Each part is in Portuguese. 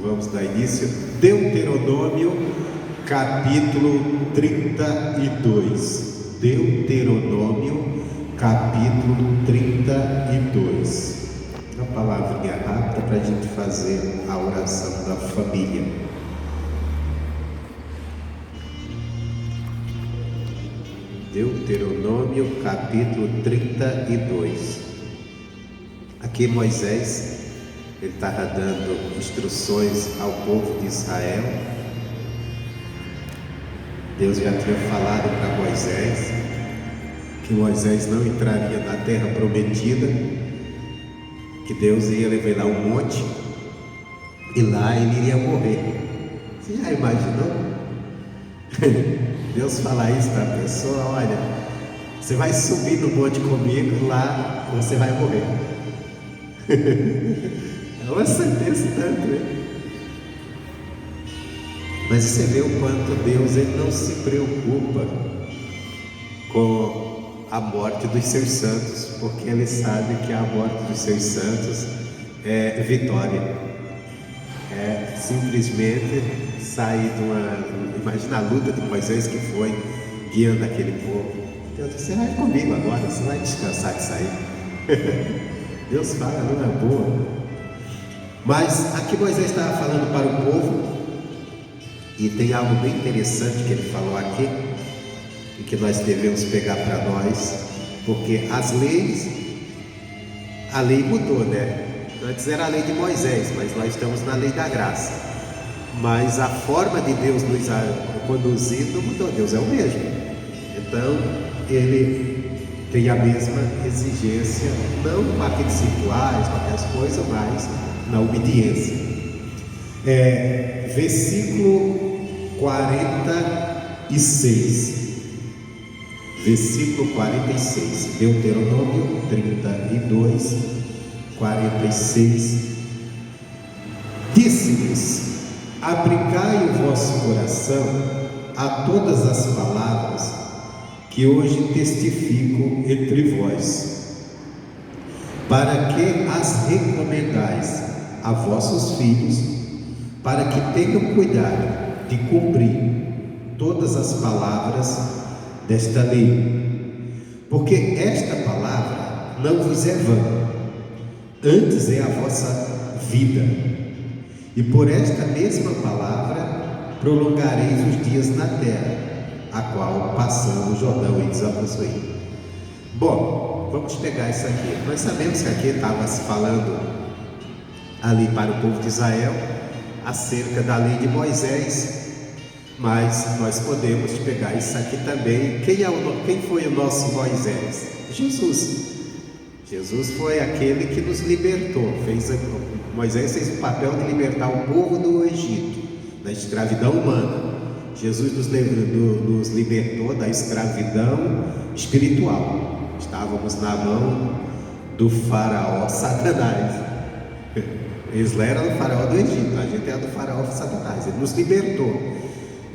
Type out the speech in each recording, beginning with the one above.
vamos dar início. Deuteronômio, capítulo 32. Deuteronômio, capítulo 32. Uma palavrinha rápida para a gente fazer a oração da família. Deuteronômio, capítulo 32. Aqui Moisés, ele estava dando instruções ao povo de Israel. Deus já tinha falado para Moisés que Moisés não entraria na terra prometida, que Deus ia levar lá um monte e lá ele iria morrer. Você já imaginou? Deus fala isso para a pessoa: olha, você vai subir no monte comigo, lá você vai morrer. É uma sentença tanto, né? Mas você vê o quanto Deus ele não se preocupa com a morte dos seus santos, porque ele sabe que a morte dos seus santos é vitória. É simplesmente sair de uma... Imagina a luta de Moisés que foi guiando aquele povo. Deus disse: você vai comigo agora, você vai descansar de sair. Deus fala, não é boa. Mas aqui Moisés estava falando para o povo, e tem algo bem interessante que ele falou aqui, e que nós devemos pegar para nós, porque as leis, a lei mudou, né? Antes era a lei de Moisés, mas nós estamos na lei da graça. Mas a forma de Deus nos conduzir não mudou, Deus é o mesmo. Então, ele tem a mesma exigência, não com aqueles rituais, com aquelas coisas, mas na obediência. Versículo 46. Versículo 46. Deuteronômio 32, 46. Disse-lhes: aplicai o vosso coração a todas as palavras que hoje testifico entre vós, para que as recomendais a vossos filhos, para que tenham cuidado de cumprir todas as palavras desta lei, porque esta palavra não vos é vã, antes é a vossa vida, e por esta mesma palavra prolongareis os dias na terra, a qual passando o Jordão e desapossuí. Bom, vamos pegar isso aqui. Nós sabemos que aqui estava se falando ali para o povo de Israel acerca da lei de Moisés, mas nós podemos pegar isso aqui também. Quem foi o nosso Moisés? Jesus. Jesus foi aquele que nos libertou. Moisés fez o papel de libertar o povo do Egito, da escravidão humana. Jesus nos libertou da escravidão espiritual. Estávamos na mão do faraó Satanás. Eles eram do faraó do Egito, a gente é do faraó Satanás. Ele nos libertou.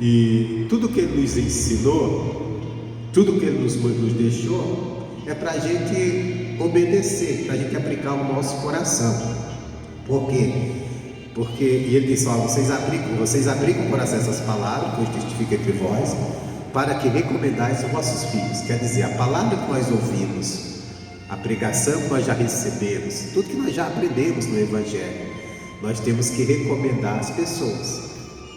E tudo que ele nos ensinou, tudo que ele nos deixou, é para a gente obedecer, para a gente aplicar o nosso coração. Por quê? Porque ele disse: vocês aplicam o coração essas palavras que eu testifico entre vós, para que recomendais os vossos filhos. Quer dizer, a palavra que nós ouvimos, a pregação que nós já recebemos, tudo que nós já aprendemos no Evangelho, nós temos que recomendar às pessoas,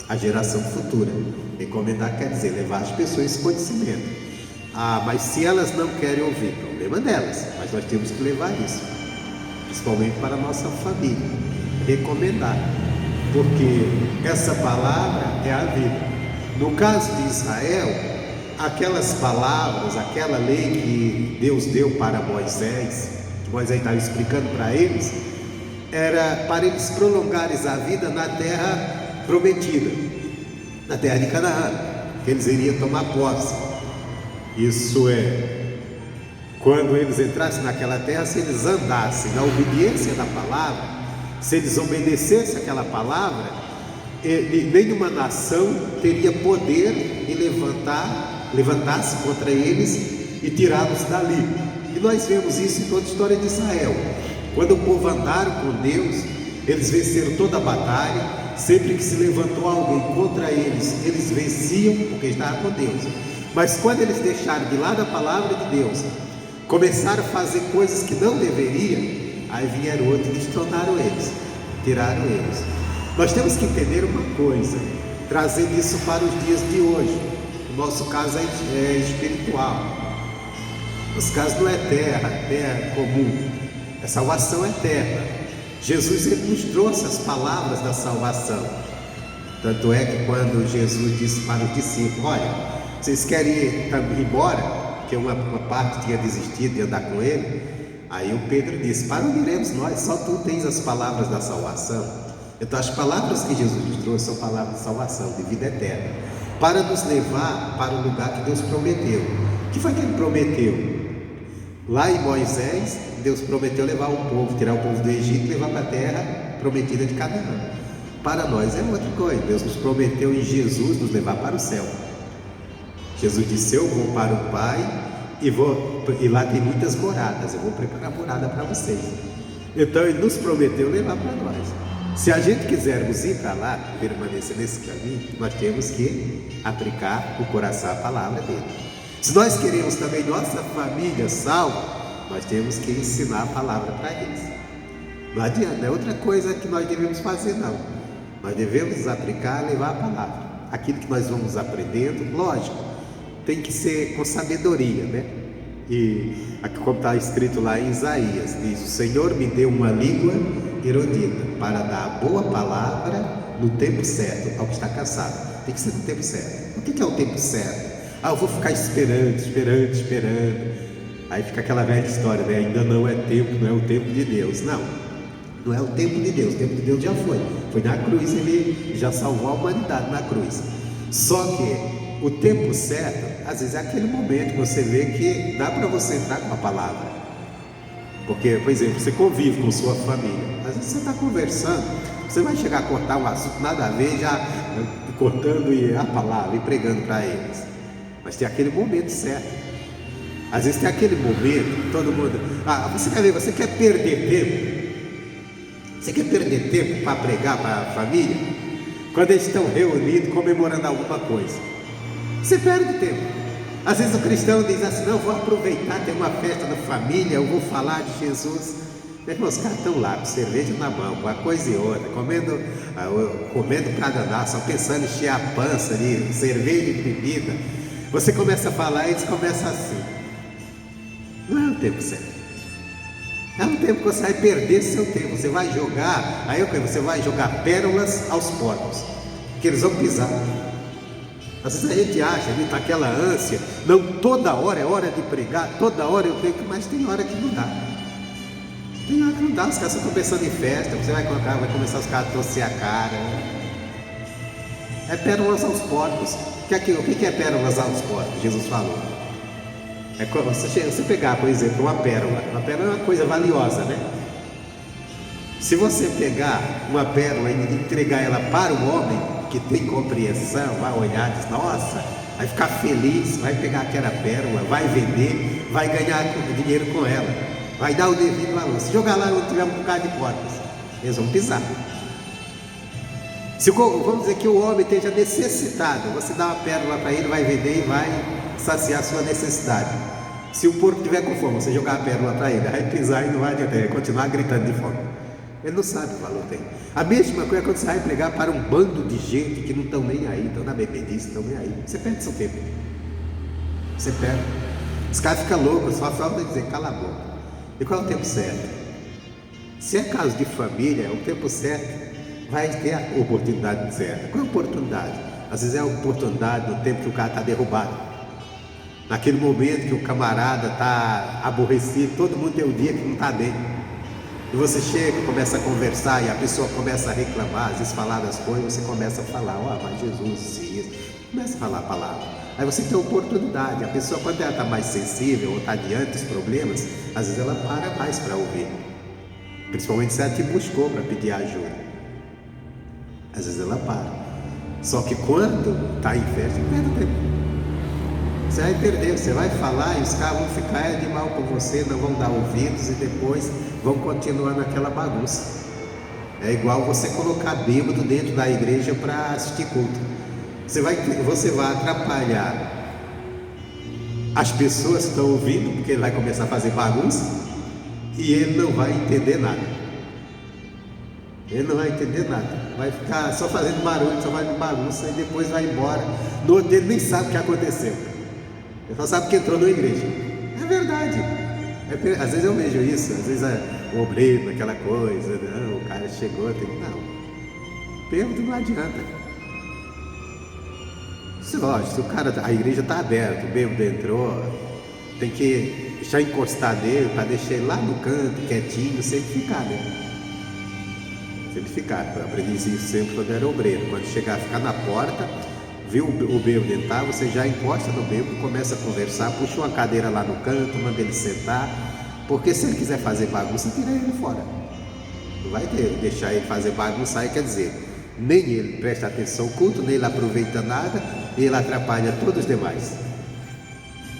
a geração futura. Recomendar quer dizer levar as pessoas esse conhecimento. Mas se elas não querem ouvir, problema delas, mas nós temos que levar isso, principalmente para a nossa família. Recomendar, porque essa palavra é a vida. No caso de Israel, aquelas palavras, aquela lei que Deus deu para Moisés, que Moisés estava explicando para eles, era para eles prolongarem a vida na terra prometida, na terra de Canaã, que eles iriam tomar posse. Isso é, quando eles entrassem naquela terra, se eles andassem na obediência da palavra, se eles obedecessem aquela palavra, nenhuma nação teria poder de levantar-se contra eles e tirá-los dali. E nós vemos isso em toda a história de Israel. Quando o povo andaram com Deus, Eles venceram toda a batalha. Sempre que se levantou alguém contra eles, eles venciam, porque estavam com Deus. Mas quando eles deixaram de lado a palavra de Deus, começaram a fazer coisas que não deveriam, aí vieram outros e destronaram eles, tiraram eles. Nós temos que entender uma coisa, trazendo isso para os dias de hoje. O nosso caso é espiritual. Nosso caso não é terra comum. A salvação é eterna. Jesus, ele nos trouxe as palavras da salvação. Tanto é que quando Jesus disse para os discípulos: olha, vocês querem ir embora? Porque uma parte tinha desistido de andar com ele. Aí o Pedro disse: para onde iremos nós? Só tu tens as palavras da salvação. Então as palavras que Jesus nos trouxe são palavras de salvação, de vida eterna, para nos levar para o lugar que Deus prometeu. O que foi que ele prometeu? Lá em Moisés, Deus prometeu levar o povo, tirar o povo do Egito e levar para a terra prometida de Canaã. Para nós é outra coisa. Deus nos prometeu em Jesus nos levar para o céu. Jesus disse: eu vou para o Pai e lá tem muitas moradas, eu vou preparar morada para vocês. Então ele nos prometeu levar para nós. Se a gente quisermos ir para lá, permanecer nesse caminho, nós temos que aplicar o coração à palavra dele. Se nós queremos também nossa família salva, nós temos que ensinar a palavra para eles. Não adianta, não é outra coisa que nós devemos fazer, não. Nós devemos aplicar, levar a palavra. Aquilo que nós vamos aprendendo, lógico, tem que ser com sabedoria, né? E como está escrito lá em Isaías, diz: o Senhor me deu uma língua erudita para dar a boa palavra no tempo certo ao que está cansado. Tem que ser no tempo certo. O que é o tempo certo? Eu vou ficar esperando. Aí fica aquela velha história, né? Ainda não é tempo, não é o tempo de Deus. Não é o tempo de Deus. O tempo de Deus já foi. Foi na cruz, ele já salvou a humanidade na cruz. Só que o tempo certo, às vezes é aquele momento que você vê que dá para você entrar com a palavra. Porque, por exemplo, você convive com sua família. Às vezes você está conversando, você vai chegar a cortar um assunto nada a ver, já cortando a palavra e pregando para eles. Mas tem aquele momento certo. Às vezes tem aquele momento, todo mundo... você quer perder tempo? Você quer perder tempo para pregar para a família? Quando eles estão reunidos, comemorando alguma coisa, você perde tempo. Às vezes o cristão diz assim: não, eu vou aproveitar, tem uma festa da família, eu vou falar de Jesus. Os caras estão lá com cerveja na mão, com uma coisa e outra, comendo para danar, só pensando em encher a pança de cerveja e bebida. Você começa a falar e eles começam assim. Não é o tempo certo. É um tempo que você vai perder seu tempo. Você vai jogar, você vai jogar pérolas aos porcos, que eles vão pisar. Às vezes a gente acha, a gente está aquela ânsia, não, toda hora é hora de pregar, toda hora eu tenho que, mas tem hora que não dá. Tem hora que não dá, os caras estão pensando em festa, você vai começar os caras a torcer a cara. É pérolas aos porcos. O que é pérolas aos porcos? Jesus falou. É você pegar, por exemplo, uma pérola é uma coisa valiosa, né? Se você pegar uma pérola e entregar ela para o homem que tem compreensão, vai olhar e diz: nossa, vai ficar feliz, vai pegar aquela pérola, vai vender, vai ganhar dinheiro com ela, vai dar o devido valor. Se jogar lá onde tiver um bocado de porcos, eles vão pisar. Vamos dizer que o homem esteja necessitado, você dá uma pérola para ele, vai vender e vai saciar a sua necessidade. Se o porco tiver com fome, você jogar a pérola para ele, vai pisar e não vai adiantar, vai continuar gritando de fome. Ele não sabe o valor tem. A mesma coisa é quando você vai pregar para um bando de gente que não estão nem aí, estão na bebedice, estão nem aí. Você perde seu tempo. Você perde. Os caras ficam loucos, só falta dizer: cala a boca. E qual é o tempo certo? Se é caso de família, o tempo certo vai ter a oportunidade certa. Qual é a oportunidade? Às vezes é a oportunidade no tempo que o cara está derrubado. Naquele momento que o camarada está aborrecido, todo mundo tem um dia que não está bem. E você chega, começa a conversar e a pessoa começa a reclamar, às vezes falar das coisas, você começa a falar: mas Jesus disse isso. Começa a falar a palavra. Aí você tem a oportunidade. A pessoa, quando ela está mais sensível ou está diante dos problemas, às vezes ela para mais para ouvir. Principalmente se ela te buscou para pedir ajuda. Às vezes ela para. Só que quando está em festa, perde tempo. Você vai perder, você vai falar e os caras vão ficar de mal com você, não vão dar ouvidos e depois vão continuar naquela bagunça. É igual você colocar bêbado dentro da igreja para assistir culto. Você vai atrapalhar as pessoas que estão ouvindo, porque ele vai começar a fazer bagunça e ele não vai entender nada. Ele não vai entender nada. Vai ficar só fazendo barulho, só fazendo bagunça e depois vai embora. No outro dia ele nem sabe o que aconteceu. Ele só sabe que entrou na igreja. É verdade. Às vezes eu vejo isso, às vezes o obreiro, aquela coisa, não, o cara chegou, não. Bêbado não adianta. Lógico, se a igreja está aberta, o bêbado entrou, tem que deixar encostar nele para deixar ele lá no canto, quietinho, sempre ficar, né? Sempre ficar. Eu aprendi isso sempre quando era obreiro. Quando chegar a ficar na porta, viu o bêbado entrar, você já encosta no bêbado, começa a conversar, puxa uma cadeira lá no canto, manda ele sentar, porque se ele quiser fazer bagunça, tira ele fora. Não vai deixar ele fazer bagunça, aí quer dizer, nem ele presta atenção ao culto, nem ele aproveita nada, e ele atrapalha todos os demais.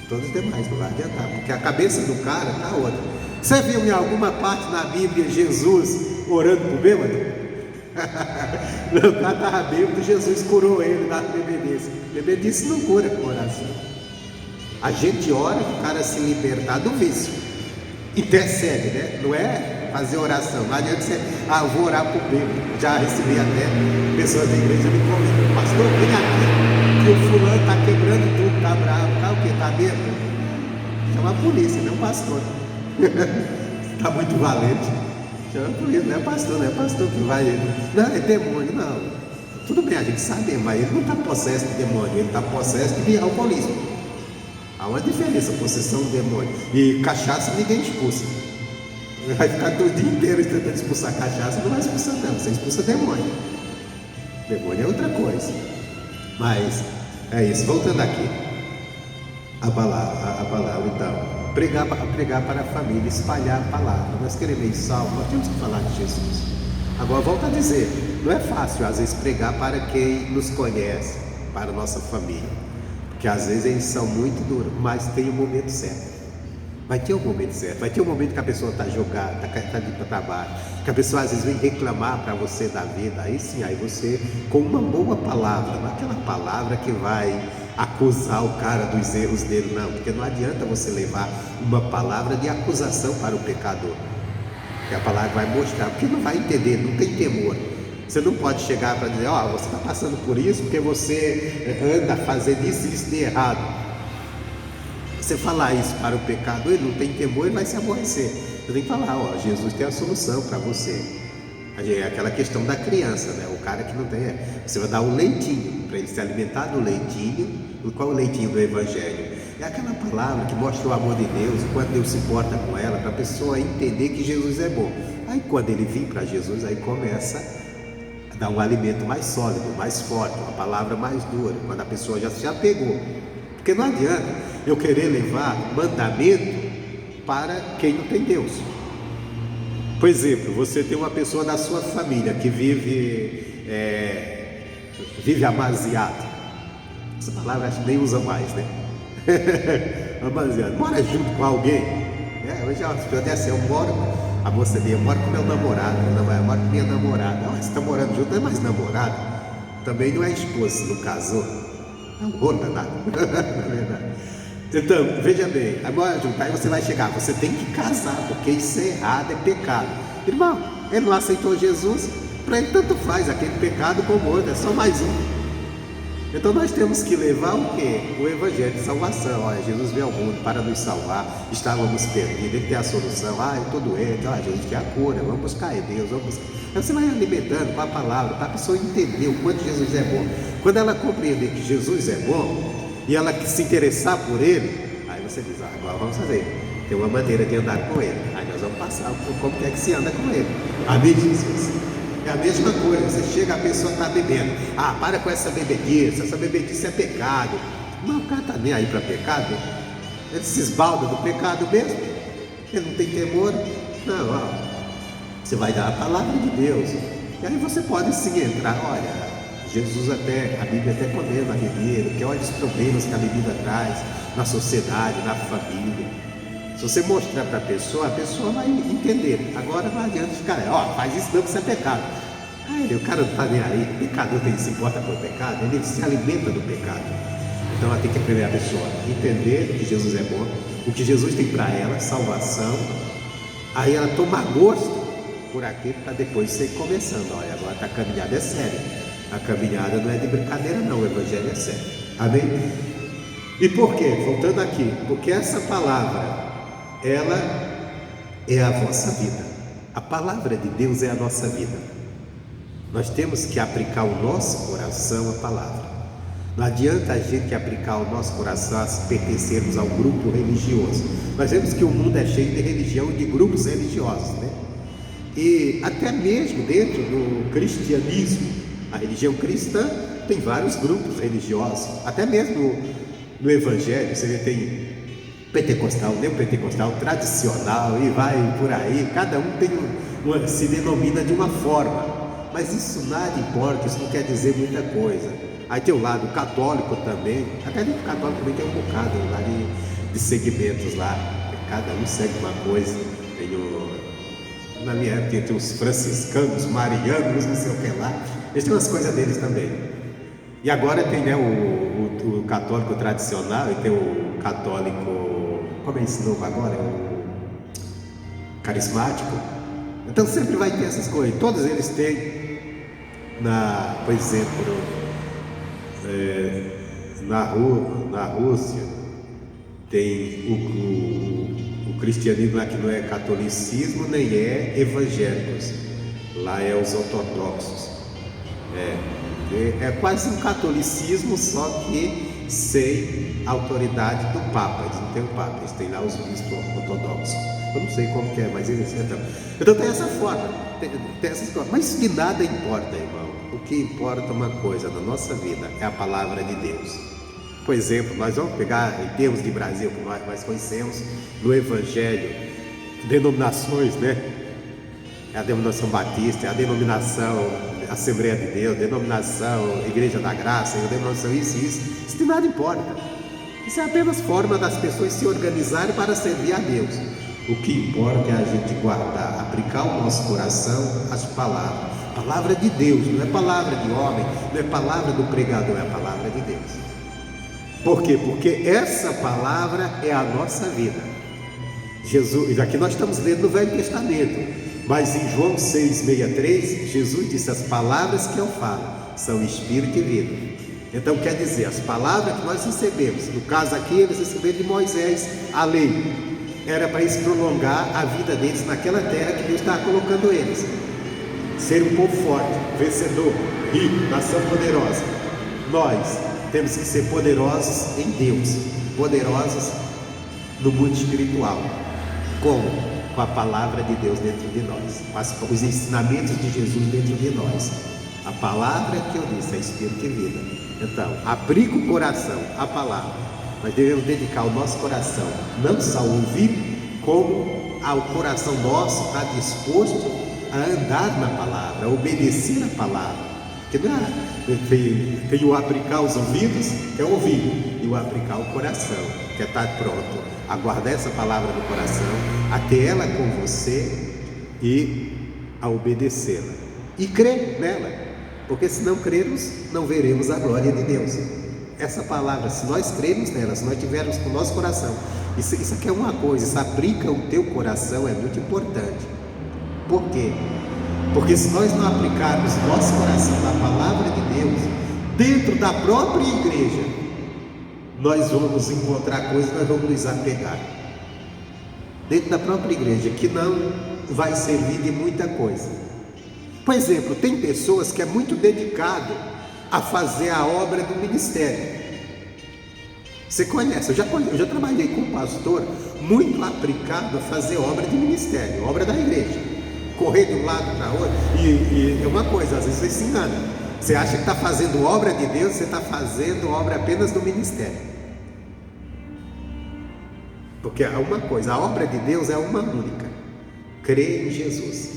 Todos os demais, não vai adiantar, porque a cabeça do cara está outra. Você viu em alguma parte na Bíblia Jesus orando por bêbado? O cara estava bêbado, Jesus curou ele da bebedice. Bebedice não cura com oração. A gente ora para o cara se libertar do vício. Intercede, né? Não é fazer oração. Não adianta você, eu vou orar por bêbado. Já recebi até pessoas da igreja me comentam: pastor, vem aqui, que o fulano está quebrando tudo, está bravo, está o quê? Está bêbado? Chama a polícia, não o pastor. Está muito valente. Chama a polícia, não é pastor que vai. Não, é demônio, não. Tudo bem, a gente sabe, mas ele não está possesso de demônio, ele está possesso de alcoolismo. Há uma diferença, possessão de demônio. E cachaça ninguém expulsa. Vai ficar todo dia inteiro tentando expulsar cachaça, não vai expulsar não, você expulsa demônio. Demônio é outra coisa. Mas é isso, voltando aqui. A palavra então. Pregar para a família, espalhar a palavra. Nós queremos ir salvo, nós temos que falar de Jesus. Agora volto a dizer, não é fácil às vezes pregar para quem nos conhece, para a nossa família, porque às vezes eles são muito duros, mas tem o momento certo. Vai ter o momento certo, vai ter o momento que a pessoa está jogada, está indo para trabalho, que a pessoa às vezes vem reclamar para você da vida, aí sim, aí você com uma boa palavra, não é aquela palavra que vai acusar o cara dos erros dele, não, porque não adianta você levar uma palavra de acusação para o pecador, que a palavra vai mostrar, porque não vai entender, não tem temor. Você não pode chegar para dizer, você está passando por isso porque você anda fazendo isso de errado. Você falar isso para o pecador, ele não tem temor, ele vai se aborrecer. Você tem que falar, Jesus tem a solução para você. É aquela questão da criança, né? O cara que não tem, você vai dar um leitinho para ele se alimentar do leitinho. Qual é o leitinho do Evangelho? É aquela palavra que mostra o amor de Deus, quando Deus se importa com ela, para a pessoa entender que Jesus é bom. Aí quando ele vir para Jesus, aí começa a dar um alimento mais sólido, mais forte, uma palavra mais dura, quando a pessoa já pegou. Porque não adianta eu querer levar mandamento para quem não tem Deus. Por exemplo, você tem uma pessoa da sua família que vive amaziado. Essa palavra acho que nem usa mais, né? Amaziado. Mora junto com alguém. Hoje até assim, a moça dele, eu moro com meu namorado, eu moro com minha namorada. Você está morando junto, não é mais namorado. Também não é esposa, não casou. Não gorda nada. Na verdade. Então, veja bem, agora juntar, você vai chegar, você tem que casar, porque isso é errado, é pecado. Irmão, ele não aceitou Jesus, para ele tanto faz, aquele pecado como outro, é só mais um. Então nós temos que levar o quê? O Evangelho de salvação. Olha, Jesus veio ao mundo para nos salvar, estávamos perdidos, ele tem a solução. Eu estou doente, Jesus tem a cura, vamos buscar em Deus, vamos buscar. Então você vai alimentando com a palavra, para a pessoa entender o quanto Jesus é bom. Quando ela compreender que Jesus é bom, e ela se interessar por ele, aí você diz, agora vamos fazer, tem uma maneira de andar com ele, aí nós vamos passar por como é que se anda com ele. Amém, Jesus? É a mesma coisa, você chega, a pessoa está bebendo, para com essa bebedice é pecado. Mas o cara está nem aí para pecado, ele se esbalda do pecado mesmo, ele não tem temor. Não, você vai dar a palavra de Deus, e aí você pode sim entrar, olha, Jesus a Bíblia até condena a bebida, que olha os problemas que a bebida traz na sociedade, na família. Se você mostrar para a pessoa vai entender. Agora não adianta ficar, faz isso não, que isso é pecado. O cara não está nem aí. O pecador se importa com o pecado, ele se alimenta do pecado. Então ela tem que aprender a pessoa a entender que Jesus é bom, o que Jesus tem para ela, salvação. Aí ela toma gosto por aquilo para depois você ir começando. Olha, agora a caminhada é séria. A caminhada não é de brincadeira não, o evangelho é sério. Amém? E por quê? Voltando aqui, porque essa palavra, ela é a vossa vida. A palavra de Deus é a nossa vida. Nós temos que aplicar o nosso coração à palavra. Não adianta a gente aplicar o nosso coração a pertencermos ao grupo religioso. Nós vemos que o mundo é cheio de religião e de grupos religiosos, né? E até mesmo dentro do cristianismo, a religião cristã tem vários grupos religiosos. Até mesmo no evangelho, você vê, tem pentecostal, neopentecostal, tradicional e vai por aí. Cada um tem se denomina de uma forma. Mas isso nada importa, isso não quer dizer muita coisa. Aí tem o lado católico também, até dentro do católico também tem um bocado lá de segmentos lá, cada um segue uma coisa. Na minha época tem os franciscanos, marianos, não sei o que lá, eles têm umas coisas deles também. E agora tem, né, o católico tradicional e tem o católico, como é esse novo agora? O carismático. Então sempre vai ter essas coisas, todos eles têm, por exemplo, na Rússia tem o cristianismo lá, que não é catolicismo nem é evangélicos, lá é os ortodoxos, é quase um catolicismo, só que sem autoridade do Papa. Eles não têm o Papa, eles têm lá os bispos ortodoxos. Eu não sei como que é, mas eles então tem essa forma, tem essas coisas. Mas de nada importa, irmão. O que importa é uma coisa na nossa vida, é a palavra de Deus. Por exemplo, nós vamos pegar em termos de Brasil, que nós conhecemos no Evangelho, denominações, né? É a denominação batista, é a denominação Assembleia de Deus, denominação Igreja da Graça, a denominação isso. Isso de nada importa. Isso é apenas forma das pessoas se organizarem para servir a Deus. O que importa é a gente guardar, aplicar o nosso coração às palavras. Palavra de Deus, não é palavra de homem, não é palavra do pregador, é a palavra de Deus. Por quê? Porque essa palavra é a nossa vida. Jesus, aqui nós estamos lendo no Velho Testamento, mas em João 6,63, Jesus disse: as palavras que eu falo são espírito e vida. Então quer dizer, as palavras que nós recebemos, no caso aqui eles receberam de Moisés a lei, era para isso prolongar a vida deles naquela terra que Deus estava colocando eles. Ser um povo forte, vencedor, rico, nação poderosa. Nós temos que ser poderosos em Deus, poderosos no mundo espiritual. Como? Com a palavra de Deus dentro de nós, com os ensinamentos de Jesus dentro de nós. A palavra que eu disse é espírito e vida. Então, aplica o coração à palavra. Nós devemos dedicar o nosso coração, não só a ouvir, como ao coração nosso estar disposto a andar na palavra, a obedecer a palavra. Que não é, tem o aplicar os ouvidos, que é ouvir, e o aplicar o coração, que é estar pronto a guardar essa palavra no coração, a ter ela com você e a obedecê-la e crer nela, porque se não crermos, não veremos a glória de Deus. Essa palavra, se nós crermos nela, se nós tivermos com o nosso coração, isso aqui é uma coisa, isso aplica o teu coração, é muito importante. Por quê? Porque se nós não aplicarmos nosso coração na palavra de Deus, dentro da própria igreja, nós vamos encontrar coisas, nós vamos nos apegar. Dentro da própria igreja, que não vai servir de muita coisa. Por exemplo, tem pessoas que é muito dedicado a fazer a obra do ministério. Você conhece, eu já trabalhei com um pastor muito aplicado a fazer obra de ministério, obra da igreja. Correr de um lado para outro, e é uma coisa, às vezes você se engana, você acha que está fazendo obra de Deus, você está fazendo obra apenas do ministério, porque é uma coisa, a obra de Deus é uma única, crer em Jesus,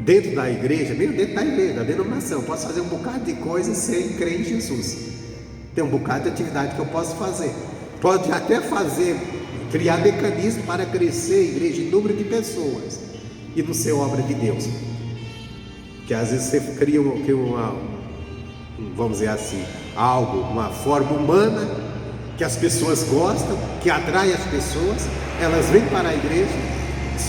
dentro da igreja, mesmo dentro da igreja, da denominação, eu posso fazer um bocado de coisa sem crer em Jesus, tem um bocado de atividade que eu posso fazer, pode até fazer criar mecanismos para crescer a igreja em número de pessoas e não ser obra de Deus. Que às vezes você cria vamos dizer assim, algo, uma forma humana que as pessoas gostam, que atrai as pessoas, elas vêm para a igreja,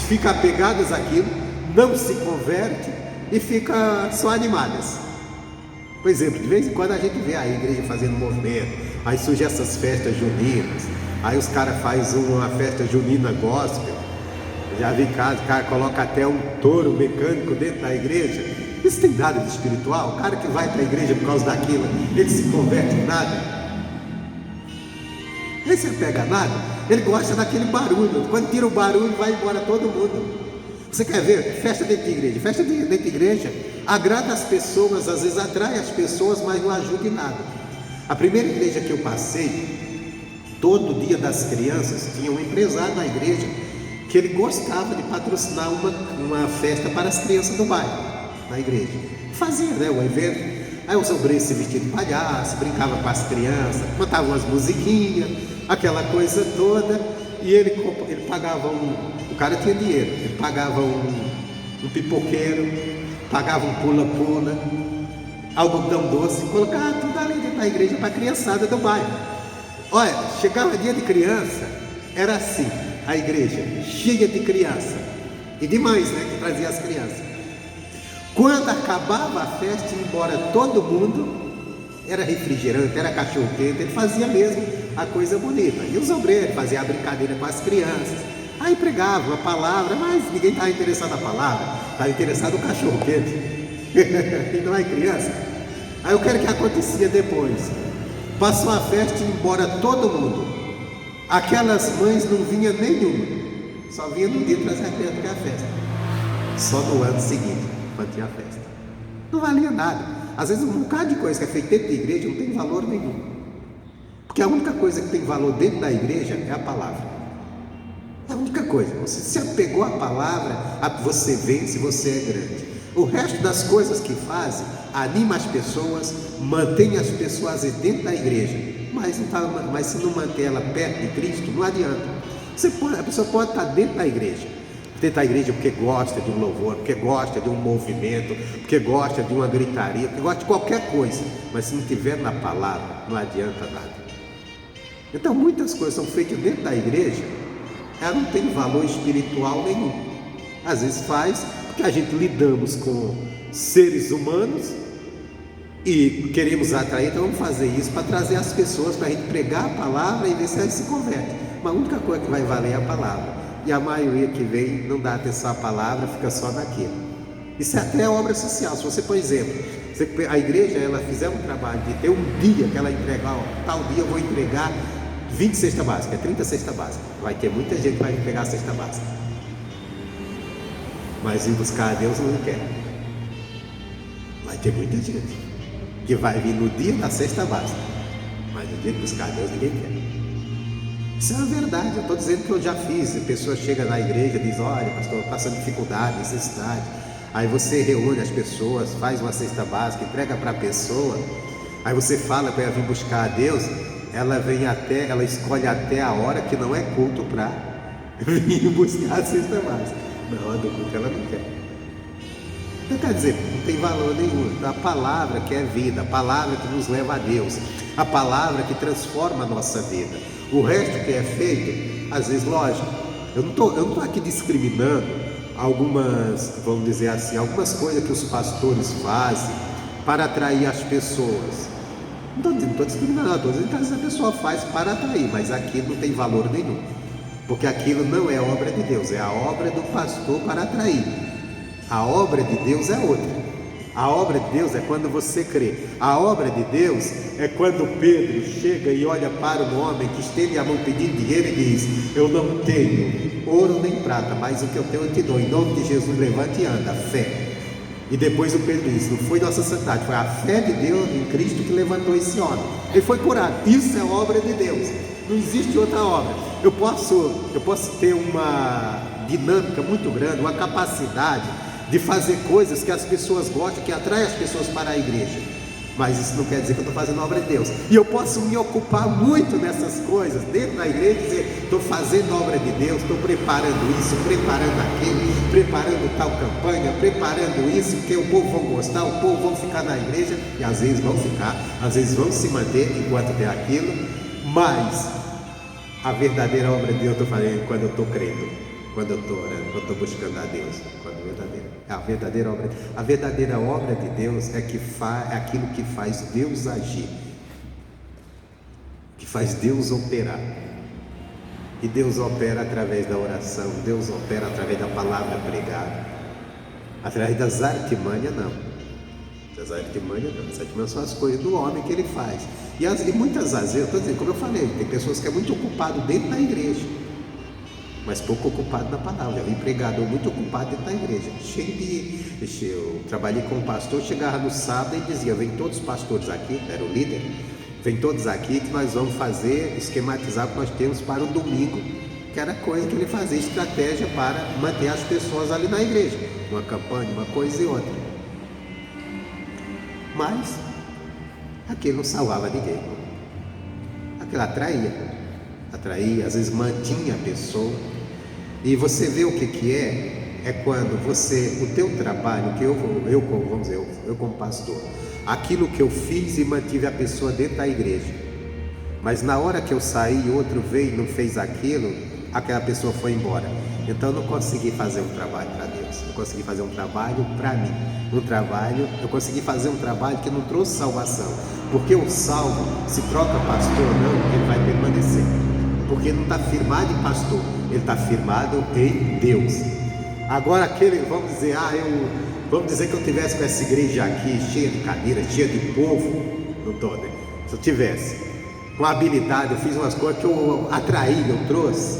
ficam apegadas àquilo, não se convertem e ficam só animadas. Por exemplo, de vez em quando a gente vê a igreja fazendo movimento, aí surgem essas festas juninas, aí os caras fazem uma festa junina gospel. Já vi casos, o cara coloca até um touro mecânico dentro da igreja. Isso tem nada de espiritual? O cara que vai para a igreja por causa daquilo, ele se converte em nada? Ele se apega a nada? Ele gosta daquele barulho. Quando tira o barulho, vai embora todo mundo. Você quer ver? Festa dentro de igreja. Festa dentro de igreja agrada as pessoas, às vezes atrai as pessoas, mas não ajuda em nada. A primeira igreja que eu passei, todo dia das crianças, tinha um empresário na igreja que ele gostava de patrocinar uma festa para as crianças do bairro, na igreja. Fazia, né, o evento. Aí os obreiros se vestiam de palhaço, brincava com as crianças, botavam umas musiquinhas, aquela coisa toda, e ele pagava o cara tinha dinheiro, ele pagava um pipoqueiro, pagava um pula-pula, algodão doce, colocava tudo ali dentro da igreja para a criançada do bairro. Olha, chegava dia de criança, era assim, a igreja cheia de criança, e de mães, né, que trazia as crianças. Quando acabava a festa, ia embora todo mundo, era refrigerante, era cachorro quente, ele fazia mesmo a coisa bonita. E os obreiros faziam a brincadeira com as crianças, aí pregava uma palavra, mas ninguém estava interessado na palavra, estava interessado no cachorro quente. E não é criança. Aí eu quero que acontecia depois. Passou a festa e ia embora todo mundo. Aquelas mães não vinha nenhuma, só vinha no dia trazer a criança para a festa. Só no ano seguinte, quando tinha a festa. Não valia nada. Às vezes um bocado de coisa que é feita dentro da igreja não tem valor nenhum. Porque a única coisa que tem valor dentro da igreja é a palavra. É a única coisa. Você se apegou à palavra, você vence, você é grande. O resto das coisas que fazem anima as pessoas, mantém as pessoas dentro da igreja, mas se não manter ela perto de Cristo, não adianta. A pessoa pode estar dentro da igreja porque gosta de um louvor, porque gosta de um movimento, porque gosta de uma gritaria, porque gosta de qualquer coisa, mas se não estiver na palavra, não adianta nada. Então muitas coisas são feitas dentro da igreja, ela não tem valor espiritual nenhum. Às vezes faz, porque a gente lidamos com seres humanos e queremos atrair, então vamos fazer isso para trazer as pessoas, para a gente pregar a palavra e ver se elas se convertem. Mas a única coisa que vai valer é a palavra. E a maioria que vem não dá atenção à palavra, fica só naquilo. Isso é até obra social. Se você, por exemplo, a igreja, ela fizer um trabalho de ter um dia que ela entregar, tal dia eu vou entregar 20 cestas básicas, 30 cestas básicas. Vai ter muita gente que vai pegar a cesta básica. Mas ir buscar a Deus não quer. Vai ter muita gente que vai vir no dia da cesta básica, mas no dia de buscar a Deus ninguém quer. Isso é uma verdade. Eu estou dizendo que eu já fiz. A pessoa chega na igreja e diz: olha, pastor, estou passando dificuldade, necessidade. Aí você reúne as pessoas, faz uma cesta básica, entrega para a pessoa. Aí você fala para ela vir buscar a Deus. Ela escolhe até a hora que não é culto para vir buscar a cesta básica. Na hora do culto ela não quer. Então quer dizer, não tem valor nenhum. A palavra que é vida, a palavra que nos leva a Deus, a palavra que transforma a nossa vida. O resto que é feito, às vezes, lógico, eu não estou aqui discriminando algumas, vamos dizer assim, algumas coisas que os pastores fazem para atrair as pessoas. Não estou discriminando, estou dizendo que às vezes a pessoa faz para atrair, mas aquilo não tem valor nenhum, porque aquilo não é obra de Deus, é a obra do pastor para atrair. A obra de Deus é outra. A obra de Deus é quando você crê. A obra de Deus é quando Pedro chega e olha para um homem que estende a mão pedindo dinheiro e diz: eu não tenho ouro nem prata, mas o que eu tenho eu te dou. Em nome de Jesus, levante e anda, fé. E depois o Pedro diz: não foi nossa santidade, foi a fé de Deus em Cristo que levantou esse homem. Ele foi curado. Isso é obra de Deus. Não existe outra obra. Eu posso ter uma dinâmica muito grande, uma capacidade de fazer coisas que as pessoas gostam, que atrai as pessoas para a igreja. Mas isso não quer dizer que eu estou fazendo a obra de Deus. E eu posso me ocupar muito nessas coisas dentro da igreja e dizer: estou fazendo a obra de Deus, estou preparando isso, preparando aquilo, preparando tal campanha, preparando isso, porque o povo vão gostar, o povo vão ficar na igreja. E às vezes vão ficar, às vezes vão se manter enquanto tem aquilo. Mas a verdadeira obra de Deus eu estou fazendo quando eu estou crendo, quando eu estou orando, quando eu estou buscando a Deus. A verdadeira obra de Deus é aquilo que faz Deus agir, que faz Deus operar. E Deus opera através da oração, Deus opera através da palavra pregada, através das artimanhas não. As artimanhas são as coisas do homem que ele faz. E muitas vezes, eu estou dizendo, como eu falei, tem pessoas que é muito ocupado dentro da igreja, mas pouco ocupado na palavra. Já vi pregador muito ocupado dentro da igreja, eu trabalhei com um pastor, chegava no sábado e dizia: vem todos os pastores aqui, era o líder, vem todos aqui que nós vamos fazer, esquematizar o que nós temos para o domingo, que era coisa que ele fazia, estratégia para manter as pessoas ali na igreja, uma campanha, uma coisa e outra. Mas aquilo não salvava ninguém, aquilo atraía, às vezes mantinha a pessoa. E você vê o que é quando o teu trabalho, que eu como pastor, aquilo que eu fiz e mantive a pessoa dentro da igreja, mas na hora que eu saí, outro veio e não fez aquilo, aquela pessoa foi embora. Então eu não consegui fazer um trabalho para Deus, eu consegui fazer um trabalho para mim, eu consegui fazer um trabalho que não trouxe salvação, porque o salvo, se troca pastor ou não, ele vai permanecer, porque ele não está firmado em pastor, ele está firmado em Deus. Agora vamos dizer que eu tivesse com essa igreja aqui, cheia de cadeiras, cheia de povo, não estou, né? Se eu tivesse com habilidade, eu fiz umas coisas que eu atraí, eu trouxe,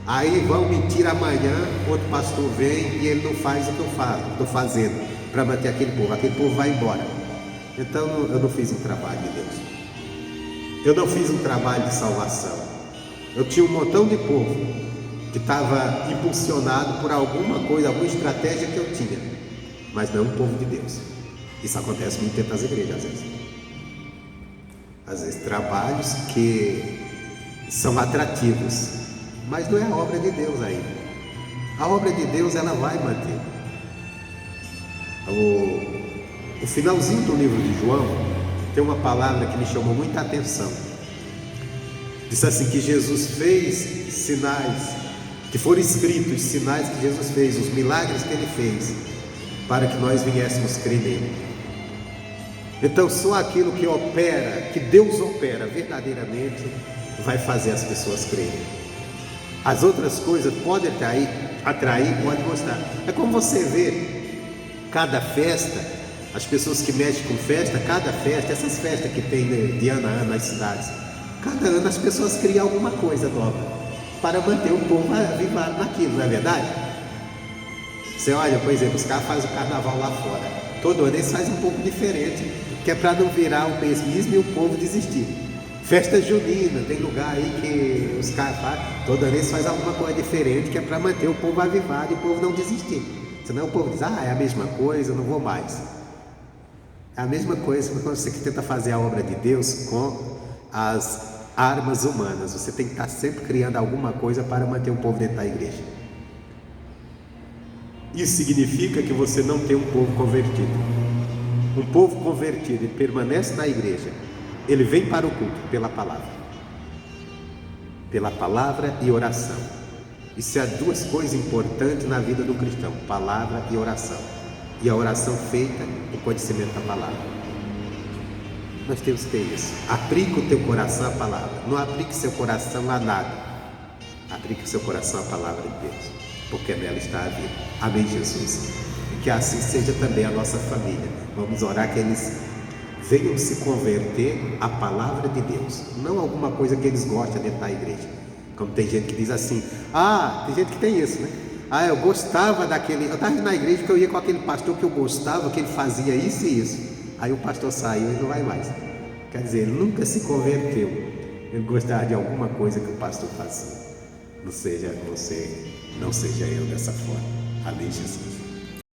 aí vão mentir amanhã, outro pastor vem e ele não faz o que eu estou fazendo para manter aquele povo vai embora. Então eu não fiz um trabalho de Deus, eu não fiz um trabalho de salvação. Eu tinha um montão de povo que estava impulsionado por alguma coisa, alguma estratégia que eu tinha, mas não um povo de Deus. Isso acontece muito dentro das igrejas, às vezes trabalhos que são atrativos, mas não é a obra de Deus ainda. A obra de Deus, ela vai manter. O finalzinho do livro de João tem uma palavra que me chamou muita atenção. Diz assim, que Jesus fez sinais, que foram escritos os sinais que Jesus fez, os milagres que ele fez, para que nós viéssemos crer nele. Então só aquilo que opera, que Deus opera verdadeiramente, vai fazer as pessoas crerem. As outras coisas podem atrair, podem gostar. É como você vê, cada festa, as pessoas que mexem com festa, cada festa, essas festas que tem de ano a ano nas cidades, cada ano as pessoas criam alguma coisa nova, para manter o povo avivado naquilo, não é verdade? Você olha, por exemplo, os caras fazem o carnaval lá fora, todo ano eles fazem um pouco diferente, que é para não virar o mesmismo e o povo desistir. Festa junina, tem lugar aí que os caras fazem, todo ano eles fazem alguma coisa diferente, que é para manter o povo avivado e o povo não desistir. Senão o povo diz: é a mesma coisa, eu não vou mais. É a mesma coisa quando você tenta fazer a obra de Deus com as armas humanas. Você tem que estar sempre criando alguma coisa para manter o povo dentro da igreja. Isso significa que você não tem um povo convertido. Um povo convertido, ele permanece na igreja, ele vem para o culto pela palavra e oração. Isso é duas coisas importantes na vida do cristão: palavra e oração. E a oração feita no conhecimento da palavra. Nós temos que ter isso. Aplique o teu coração à palavra. Não aplique seu coração a nada. Aplique o seu coração à palavra de Deus, porque nela está a vida. Amém, Jesus? E que assim seja também a nossa família. Vamos orar que eles venham se converter à palavra de Deus, não alguma coisa que eles gostam dentro da igreja. Como tem gente que diz assim: tem gente que tem isso, né? Eu gostava daquele, eu estava na igreja que eu ia com aquele pastor que eu gostava, que ele fazia isso e isso. Aí o pastor saiu e não vai mais. Quer dizer, ele nunca se converteu. Ele gostava de alguma coisa que o pastor fazia. Não seja você, não seja eu dessa forma. Amém, Jesus?